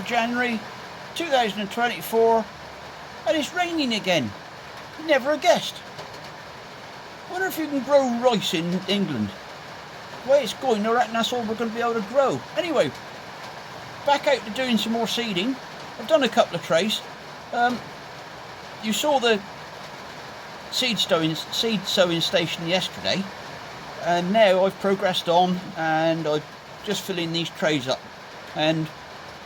January 2024 and it's raining again. Never have guessed. Wonder if you can grow rice in England. The way it's going, I reckon that's all we're going to be able to grow. Anyway, back out to doing some more seeding. I've done a couple of trays. You saw the seed sowing station yesterday, and now I've progressed on and I'm just filling these trays up. And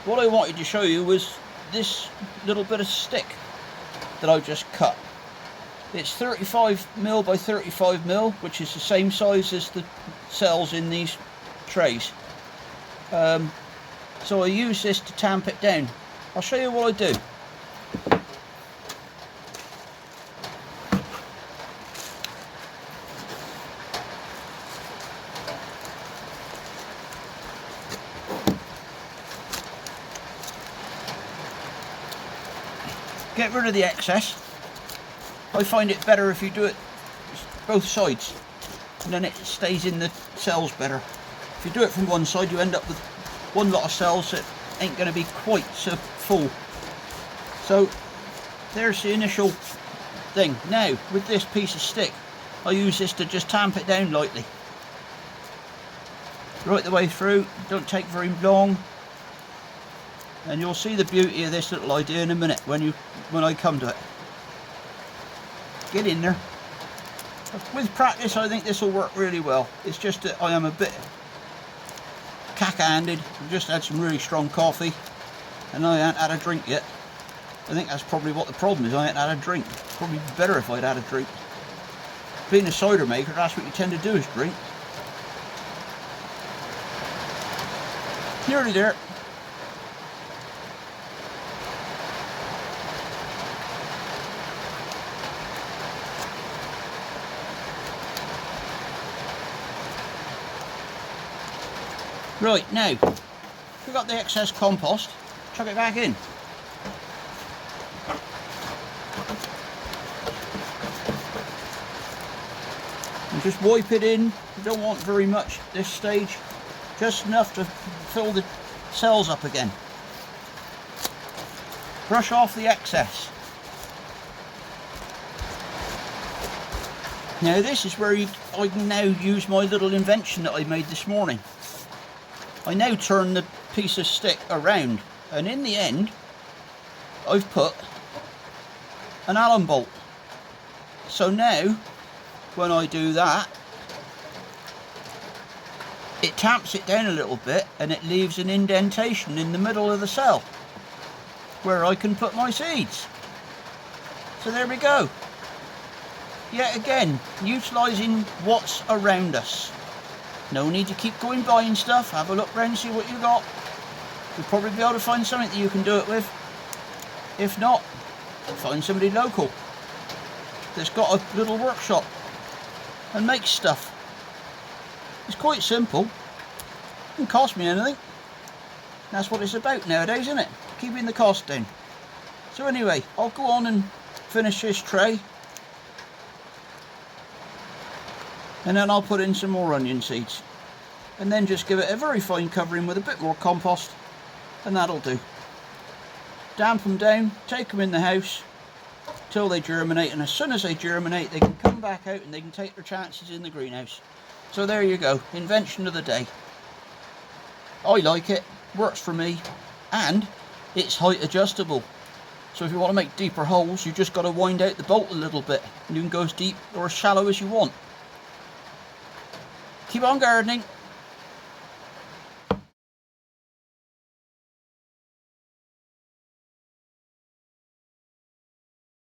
what I wanted to show you was this little bit of stick that I just cut. It's 35mm by 35mm, which is the same size as the cells in these trays. So I use this to tamp it down. I'll show you what I do. Get rid of the excess. I find it better if you do it both sides, and then it stays in the cells better. If you do it from one side, you end up with one lot of cells that ain't going to be quite so full. So there's the initial thing. Now with this piece of stick, I use this to just tamp it down lightly. Right the way through, don't take very long. And you'll see the beauty of this little idea in a minute when I come to it. Get in there. With practice, I think this will work really well. It's just that I am a bit cack-handed. I've just had some really strong coffee and I ain't had a drink yet. I think that's probably what the problem is. I ain't had a drink. Probably better if I'd had a drink. Being a cider maker, that's what you tend to do, is drink. Nearly there. Right, now, if we've got the excess compost, chuck it back in. And just wipe it in. You don't want very much at this stage, just enough to fill the cells up again. Brush off the excess. Now this is where I can now use my little invention that I made this morning. I now turn the piece of stick around, and in the end I've put an Allen bolt. So now when I do that, it tamps it down a little bit and it leaves an indentation in the middle of the cell where I can put my seeds. So there we go. Yet again, utilising what's around us. No need to keep going buying stuff. Have a look around, see what you got. You'll probably be able to find something that you can do it with. If not, find somebody local that's got a little workshop and makes stuff. It's quite simple. It doesn't cost me anything. That's what it's about nowadays, isn't it? Keeping the cost down. So anyway, I'll go on and finish this tray. And then I'll put in some more onion seeds. And then just give it a very fine covering with a bit more compost. And that'll do. Damp them down, take them in the house till they germinate. And as soon as they germinate, they can come back out and they can take their chances in the greenhouse. So there you go, invention of the day. I like it, works for me, and it's height adjustable. So if you want to make deeper holes, you just got to wind out the bolt a little bit, and you can go as deep or as shallow as you want. Keep on gardening.